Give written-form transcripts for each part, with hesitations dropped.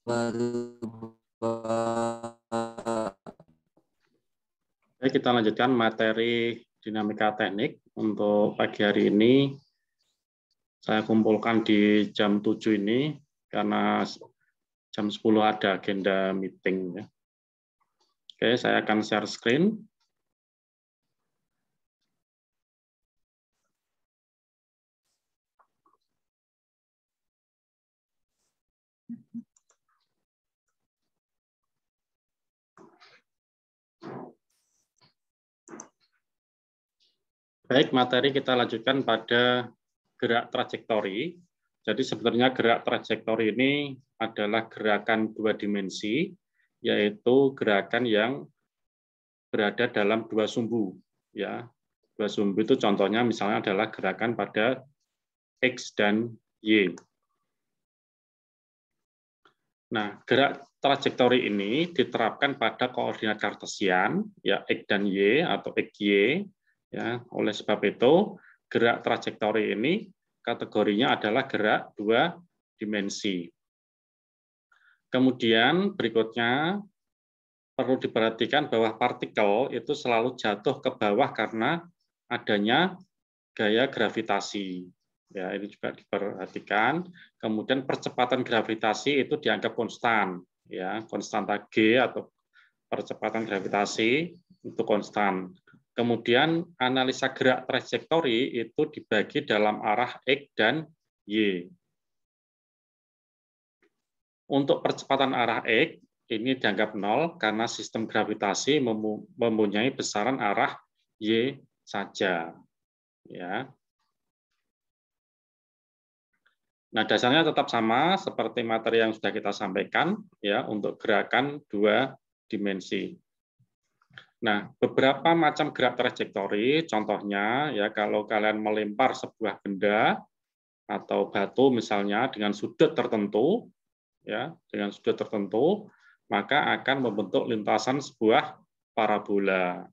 Baik, kita lanjutkan materi dinamika teknik. Untuk pagi hari ini saya kumpulkan di jam 7 ini karena jam 10 ada agenda meeting. Oke, saya akan share screen. Baik, materi kita lanjutkan pada gerak trajektori. Jadi sebenarnya gerak trajektori ini adalah gerakan dua dimensi, yaitu gerakan yang berada dalam dua sumbu. Ya, dua sumbu itu contohnya misalnya adalah gerakan pada X dan Y. Nah, gerak trajektori ini diterapkan pada koordinat kartesian, ya X dan Y atau XY. Ya, oleh sebab itu, gerak trajektori ini kategorinya adalah gerak dua dimensi. Kemudian berikutnya perlu diperhatikan bahwa partikel itu selalu jatuh ke bawah karena adanya gaya gravitasi. Ya, ini juga diperhatikan. Kemudian percepatan gravitasi itu dianggap konstan, ya, konstanta G atau percepatan gravitasi itu konstan. Kemudian analisa gerak trajektori itu dibagi dalam arah X dan Y. Untuk percepatan arah X ini dianggap 0 karena sistem gravitasi mempunyai besaran arah Y saja. Ya. Nah, dasarnya tetap sama seperti materi yang sudah kita sampaikan ya untuk gerakan dua dimensi. Nah, beberapa macam gerak trajektori, contohnya ya kalau kalian melempar sebuah benda atau batu misalnya dengan sudut tertentu, ya dengan sudut tertentu, maka akan membentuk lintasan sebuah parabola.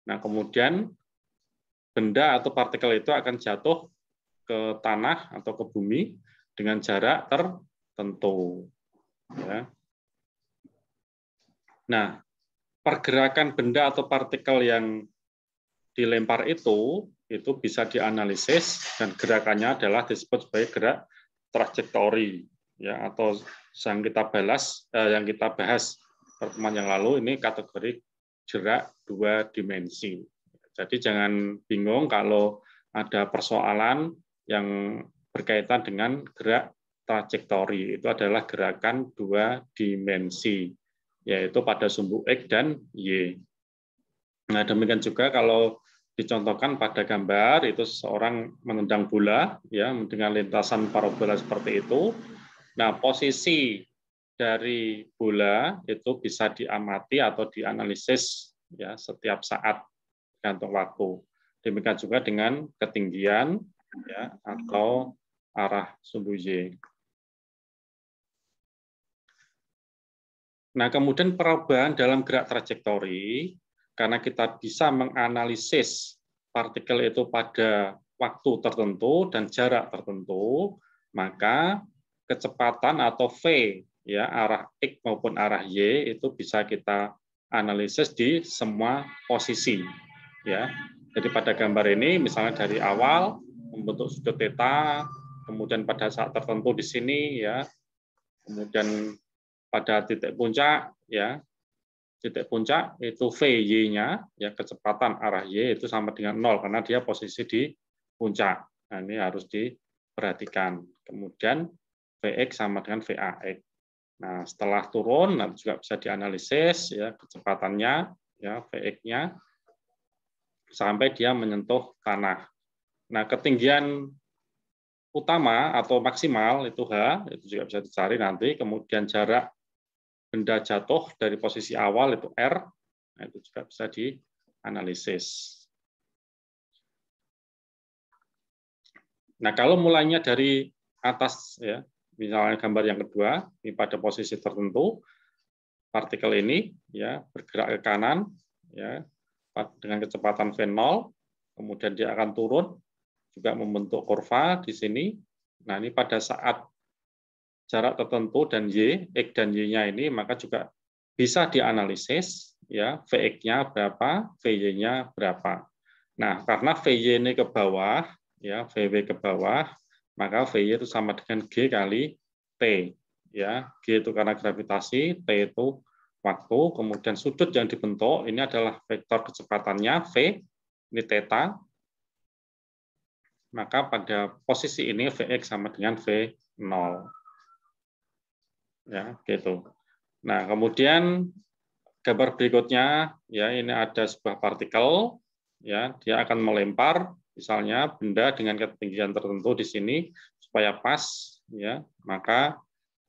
Nah, kemudian benda atau partikel itu akan jatuh ke tanah atau ke bumi dengan jarak tertentu. Ya. Nah, pergerakan benda atau partikel yang dilempar itu bisa dianalisis dan gerakannya adalah disebut sebagai gerak trajektori, ya atau yang kita bahas pertemuan yang lalu ini kategori gerak dua dimensi. Jadi jangan bingung kalau ada persoalan yang berkaitan dengan gerak trajektori, itu adalah gerakan dua dimensi, yaitu pada sumbu X dan Y. Nah, demikian juga kalau dicontohkan pada gambar, itu seseorang menendang bola, ya dengan lintasan parabola seperti itu. Nah, posisi dari bola itu bisa diamati atau dianalisis ya setiap saat gantung waktu. Demikian juga dengan ketinggian ya atau arah sumbu Y. Nah, kemudian perubahan dalam gerak trajektori, karena kita bisa menganalisis partikel itu pada waktu tertentu dan jarak tertentu, maka kecepatan atau V, ya arah X maupun arah Y itu bisa kita analisis di semua posisi. Ya, jadi pada gambar ini, misalnya dari awal membentuk sudut theta, kemudian pada saat tertentu di sini, ya, kemudian pada titik puncak ya titik puncak itu VY-nya ya kecepatan arah Y itu sama dengan 0 karena dia posisi di puncak. Nah, ini harus diperhatikan. Kemudian Vx sama dengan Vax. Nah, setelah turun nanti juga bisa dianalisis ya kecepatannya ya Vx-nya sampai dia menyentuh tanah. Nah, ketinggian utama atau maksimal itu H, itu juga bisa dicari nanti, kemudian jarak benda jatuh dari posisi awal itu R, nah itu juga bisa dianalisis. Nah, kalau mulainya dari atas ya, misalnya gambar yang kedua, ini pada posisi tertentu, partikel ini ya bergerak ke kanan ya dengan kecepatan V0, kemudian dia akan turun juga membentuk kurva di sini. Nah, ini pada saat jarak tertentu dan Y, X dan Y-nya ini, maka juga bisa dianalisis, ya, Vx-nya berapa, Vy-nya berapa. Nah, karena Vy ini ke bawah, ya, Vw ke bawah, maka Vy itu sama dengan G kali T. Ya, G itu karena gravitasi, T itu waktu, kemudian sudut yang dibentuk, ini adalah vektor kecepatannya, V, ini theta, maka pada posisi ini Vx sama dengan V0. Ya, gitu. Nah, kemudian gambar berikutnya, ya, ini ada sebuah partikel, ya, dia akan melempar misalnya benda dengan ketinggian tertentu di sini supaya pas, ya, maka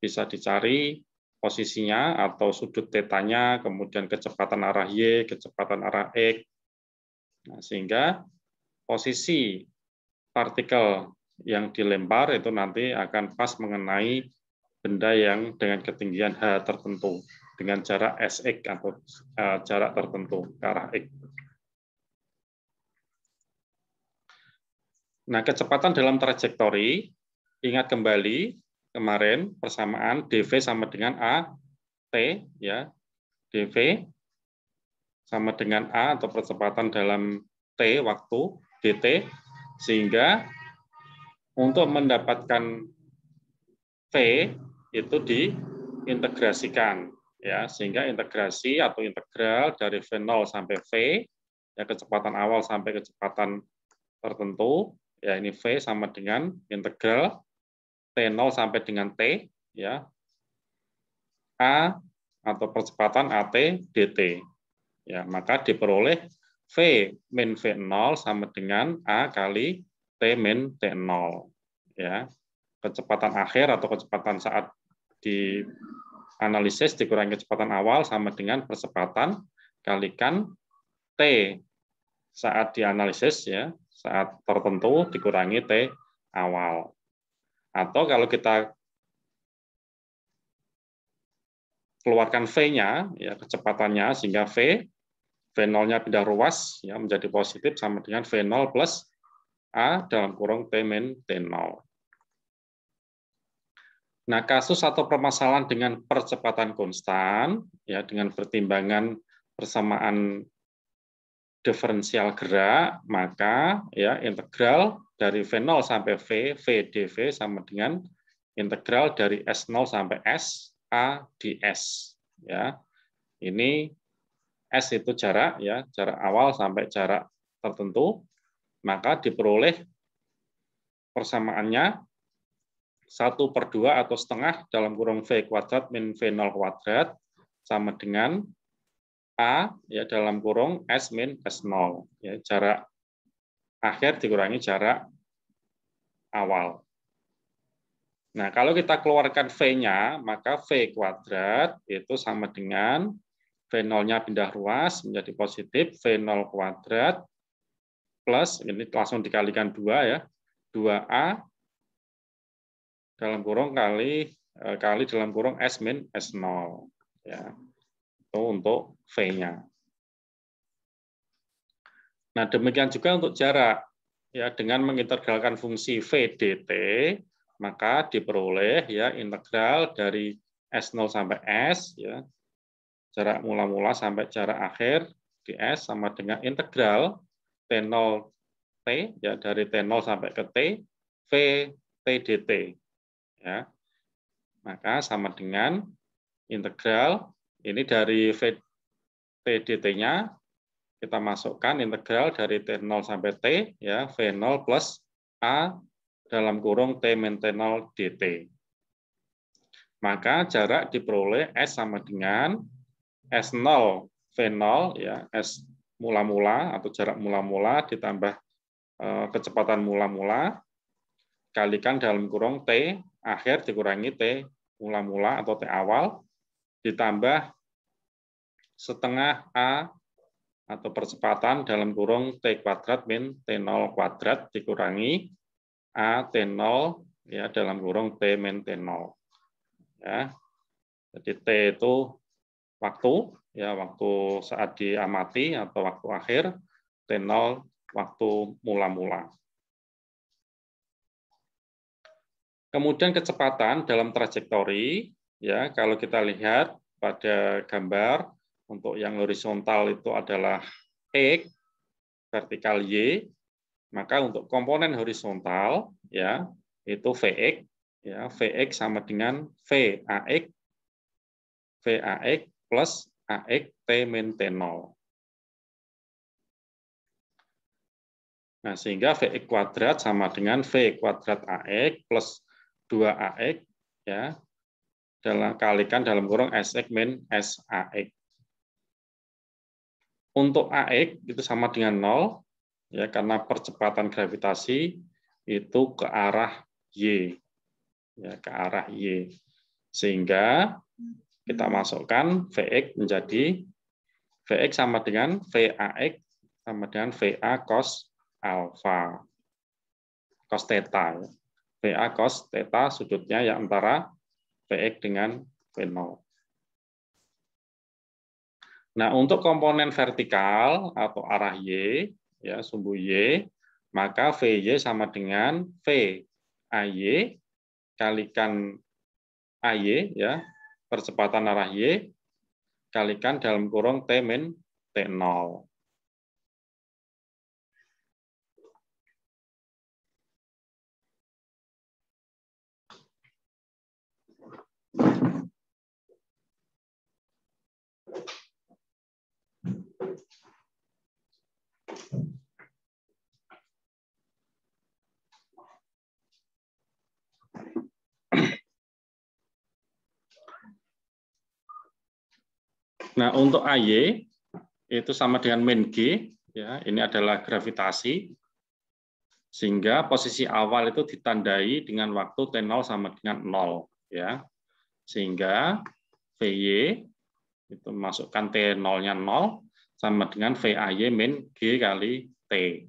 bisa dicari posisinya atau sudut tetanya, kemudian kecepatan arah Y, kecepatan arah X. Nah, sehingga posisi partikel yang dilempar itu nanti akan pas mengenai benda yang dengan ketinggian H tertentu dengan jarak Sx atau jarak tertentu ke arah X. Nah, kecepatan dalam trajektori, ingat kembali kemarin persamaan dv sama dengan at, ya, dv sama dengan a atau percepatan dalam t waktu dt, sehingga untuk mendapatkan v itu diintegrasikan, ya, sehingga integrasi atau integral dari v0 sampai v, ya, kecepatan awal sampai kecepatan tertentu, ya, ini v sama dengan integral t0 sampai dengan t, ya, a atau percepatan at dt, ya, maka diperoleh v min v0 sama dengan a kali t min t0, ya, kecepatan akhir atau kecepatan saat di analisis dikurangi kecepatan awal sama dengan percepatan kalikan t saat dianalisis, ya, saat tertentu dikurangi t awal. Atau kalau kita keluarkan v-nya, ya, kecepatannya, sehingga v0-nya pindah ruas, ya, menjadi positif sama dengan v0 plus a dalam kurung t min t0. Nah, kasus atau permasalahan dengan percepatan konstan, ya, dengan pertimbangan persamaan diferensial gerak, maka, ya, integral dari V0 sampai V dv sama dengan integral dari S0 sampai S A ds. Ya, ini S itu jarak, ya, jarak awal sampai jarak tertentu, maka diperoleh persamaannya 1/2 atau setengah dalam kurung V kuadrat min V0 kuadrat sama dengan A, ya, dalam kurung S min S0, ya, jarak akhir dikurangi jarak awal. Nah, kalau kita keluarkan V-nya, maka V kuadrat itu sama dengan V0-nya pindah ruas menjadi positif, V0 kuadrat plus, ini langsung dikalikan 2, ya, 2A dalam kurung kali dalam kurung S min S0. Ya, itu untuk V-nya. Nah, demikian juga untuk jarak. Ya, dengan mengintegralkan fungsi V dt, maka diperoleh, ya, integral dari S0 sampai S, ya, jarak mula-mula sampai jarak akhir ds sama dengan integral T0 T, ya, dari T0 sampai ke T, V T dt. Ya. Maka sama dengan integral ini dari V T dt-nya kita masukkan integral dari T0 sampai T, ya, V0 plus A dalam kurung T min T0 dt. Maka jarak diperoleh S sama dengan S0 V0, ya, S mula-mula atau jarak mula-mula ditambah kecepatan mula-mula kalikan dalam kurung T akhir dikurangi T mula-mula atau T awal ditambah setengah A atau percepatan dalam kurung T kuadrat min T0 kuadrat dikurangi A T0, ya, dalam kurung T min T0. Ya. Jadi T itu waktu, ya, waktu saat diamati atau waktu akhir, T0 waktu mula-mula. Kemudian kecepatan dalam trajektori, ya kalau kita lihat pada gambar untuk yang horizontal itu adalah X, vertikal Y, maka untuk komponen horizontal ya itu Vx, ya Vx sama dengan Vax plus Ax T min T0. Nah, sehingga Vx kuadrat sama dengan V kuadrat Ax plus 2Ax ya kalikan dalam kurung Sx min Sax. Untuk Ax itu sama dengan 0 ya karena percepatan gravitasi itu ke arah Y. Ya, ke arah Y. Sehingga kita masukkan Vx menjadi Vx sama dengan Vax sama dengan Va cos alpha cos theta. Va cos theta sudutnya yang antara Vx dengan V0. Nah, untuk komponen vertikal atau arah Y, ya sumbu Y, maka Vy sama dengan Vay kalikan Ay, ya percepatan arah Y, kalikan dalam kurung T min T0. Nah, untuk AY itu sama dengan min G, ya, ini adalah gravitasi, sehingga posisi awal itu ditandai dengan waktu T0 sama dengan 0. Ya. Sehingga Vy itu masukkan T0-nya 0, sama dengan Vay min G kali T.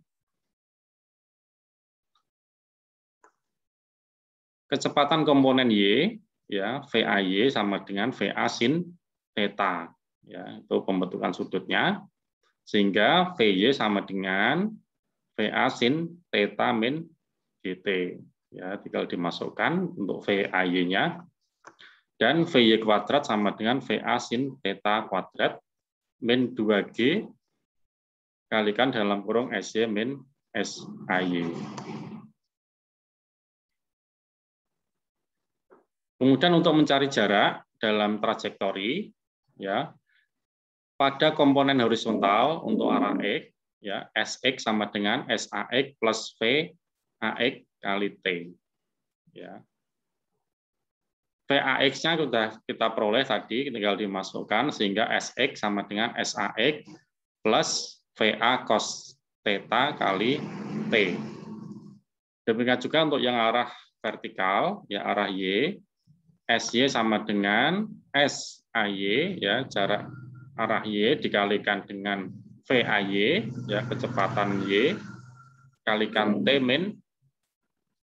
Kecepatan komponen Y, ya, Vay sama dengan Va sin theta. Ya, itu pembentukan sudutnya. Sehingga Vy sama dengan Va sin theta min GT. Ya, tinggal dimasukkan untuk Vay-nya. Dan Vy kuadrat sama dengan Va sin theta kuadrat min 2G kalikan dalam kurung Sy min Say. Kemudian untuk mencari jarak dalam trajektori, ya, pada komponen horizontal untuk arah X, ya, Sx sama dengan Sax plus Vax kali T. Ya. Vax-nya sudah kita peroleh tadi, tinggal dimasukkan sehingga Sx sama dengan Sax plus Va cos theta kali T. Demikian juga untuk yang arah vertikal, ya arah Y, Sy sama dengan Say, ya jarak arah Y dikalikan dengan Vay, ya kecepatan Y, kalikan T min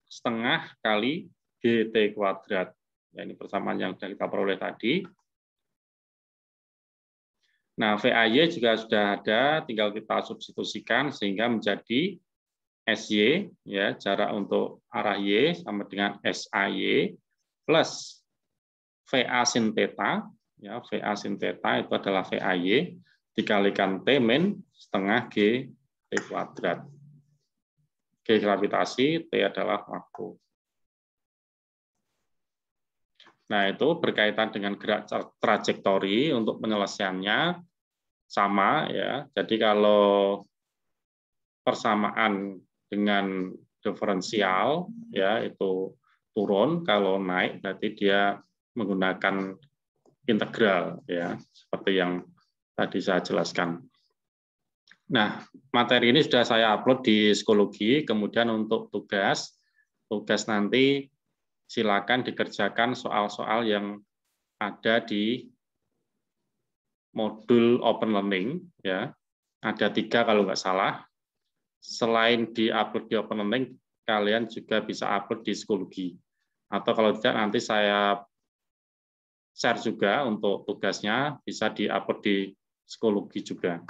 setengah kali GT kuadrat. Ya, ini persamaan yang sudah kita peroleh tadi. Nah, Vay juga sudah ada, tinggal kita substitusikan sehingga menjadi Sy, ya jarak untuk arah Y sama dengan Say plus Va sin theta, ya Va sin theta itu adalah Vay dikalikan T min setengah G T kuadrat. G gravitasi, T adalah waktu. Nah, itu berkaitan dengan gerak trajektori untuk penyelesaiannya sama ya. Jadi kalau persamaan dengan diferensial ya itu turun, kalau naik berarti dia menggunakan integral ya, seperti yang tadi saya jelaskan. Nah, materi ini sudah saya upload di Psikologi, kemudian untuk tugas nanti silakan dikerjakan soal-soal yang ada di modul Open Learning ya. Ada 3 kalau nggak salah. Selain di-upload di Open Learning, kalian juga bisa upload di Psikologi. Atau kalau tidak nanti saya share juga untuk tugasnya bisa di-upload di Psikologi juga.